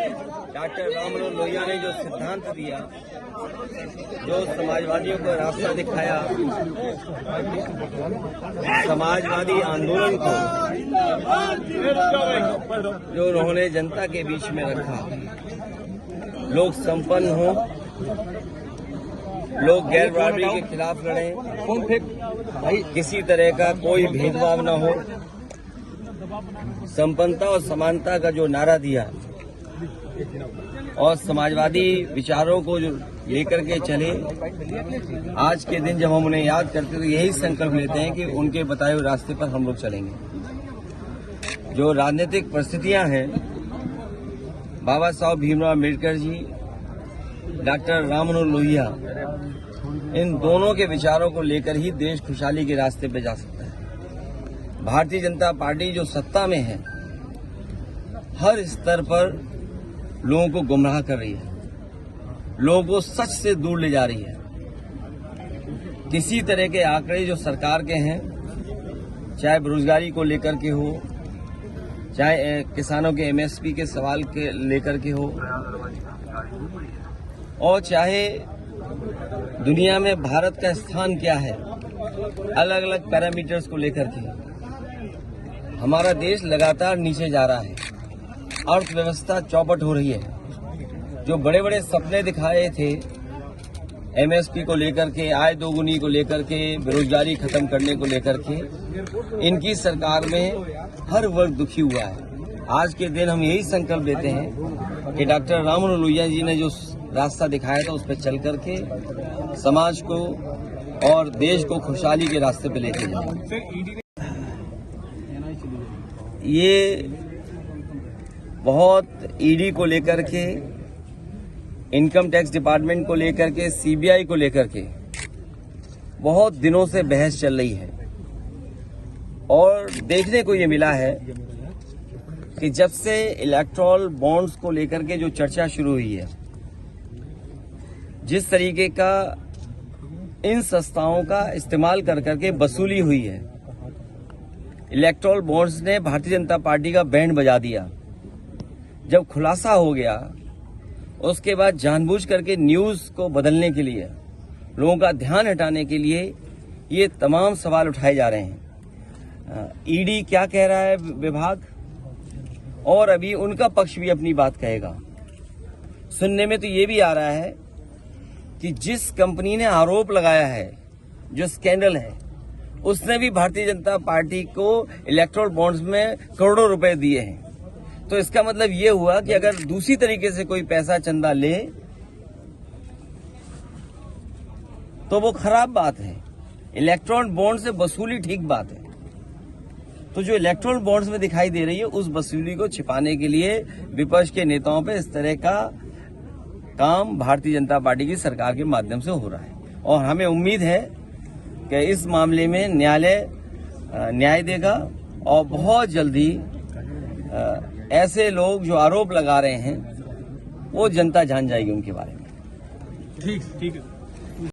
Doctor Rammanohar Lohia ने जो सिद्धांत दिया, जो समाजवादियों को रास्ता दिखाया, समाजवादी आंदोलन को जो उन्होंने जनता के बीच में रखा, लोग संपन्न हो, लोग गैर बराबरी के खिलाफ लड़ें, किसी तरह का कोई भेदभाव न हो, संपन्नता और समानता का जो नारा दिया और समाजवादी विचारों को जो लेकर के चले, आज के दिन जब हम उन्हें याद करते तो यही संकल्प लेते हैं कि उनके बताए हुए रास्ते पर हम लोग चलेंगे। जो राजनीतिक परिस्थितियां हैं, बाबा साहब भीमराव अम्बेडकर जी, डॉक्टर राममनोहर लोहिया, इन दोनों के विचारों को लेकर ही देश खुशहाली के रास्ते पर जा सकता है। भारतीय जनता पार्टी जो सत्ता में है, हर स्तर पर लोगों को गुमराह कर रही है, लोगों को सच से दूर ले जा रही है। किसी तरह के आंकड़े जो सरकार के हैं, चाहे बेरोजगारी को लेकर के हो, चाहे किसानों के एमएसपी के सवाल के लेकर के हो, और चाहे दुनिया में भारत का स्थान क्या है, अलग अलग पैरामीटर्स को लेकर के हमारा देश लगातार नीचे जा रहा है। अर्थव्यवस्था चौपट हो रही है। जो बड़े बड़े सपने दिखाए थे एमएसपी को लेकर के, आय दोगुनी को लेकर के, बेरोजगारी खत्म करने को लेकर के, इनकी सरकार में हर वर्ग दुखी हुआ है। आज के दिन हम यही संकल्प लेते हैं कि डॉक्टर राममनोहर लोहिया जी ने जो रास्ता दिखाया था उस पर चल करके समाज को और देश को खुशहाली के रास्ते पे लेके जाएंगे। ये बहुत ईडी को लेकर के, इनकम टैक्स डिपार्टमेंट को लेकर के, सीबीआई को लेकर के बहुत दिनों से बहस चल रही है और देखने को ये मिला है कि जब से इलेक्टोरल बॉन्ड्स को लेकर के जो चर्चा शुरू हुई है, जिस तरीके का इन संस्थाओं का इस्तेमाल कर करके वसूली हुई है, इलेक्टोरल बॉन्ड्स ने भारतीय जनता पार्टी का बैंड बजा दिया। जब खुलासा हो गया, उसके बाद जानबूझ करके न्यूज को बदलने के लिए, लोगों का ध्यान हटाने के लिए ये तमाम सवाल उठाए जा रहे हैं। ईडी क्या कह रहा है विभाग, और अभी उनका पक्ष भी अपनी बात कहेगा। सुनने में तो ये भी आ रहा है कि जिस कंपनी ने आरोप लगाया है, जो स्कैंडल है, उसने भी भारतीय जनता पार्टी को इलेक्टोरल बॉन्ड्स में करोड़ों रुपए दिए हैं। तो इसका मतलब ये हुआ कि अगर दूसरी तरीके से कोई पैसा चंदा ले तो वो खराब बात है। इलेक्टोरल बॉन्ड से वसूली ठीक बात है। तो जो इलेक्टोरल बॉन्ड्स में दिखाई दे रही है, उस वसूली को छिपाने के लिए विपक्ष के नेताओं पे इस तरह का काम भारतीय जनता पार्टी की सरकार के माध्यम से हो रहा है। और हमें उम्मीद है कि इस मामले में न्यायालय न्याय देगा और बहुत जल्दी ऐसे लोग जो आरोप लगा रहे हैं वो जनता जान जाएगी उनके बारे में। ठीक है।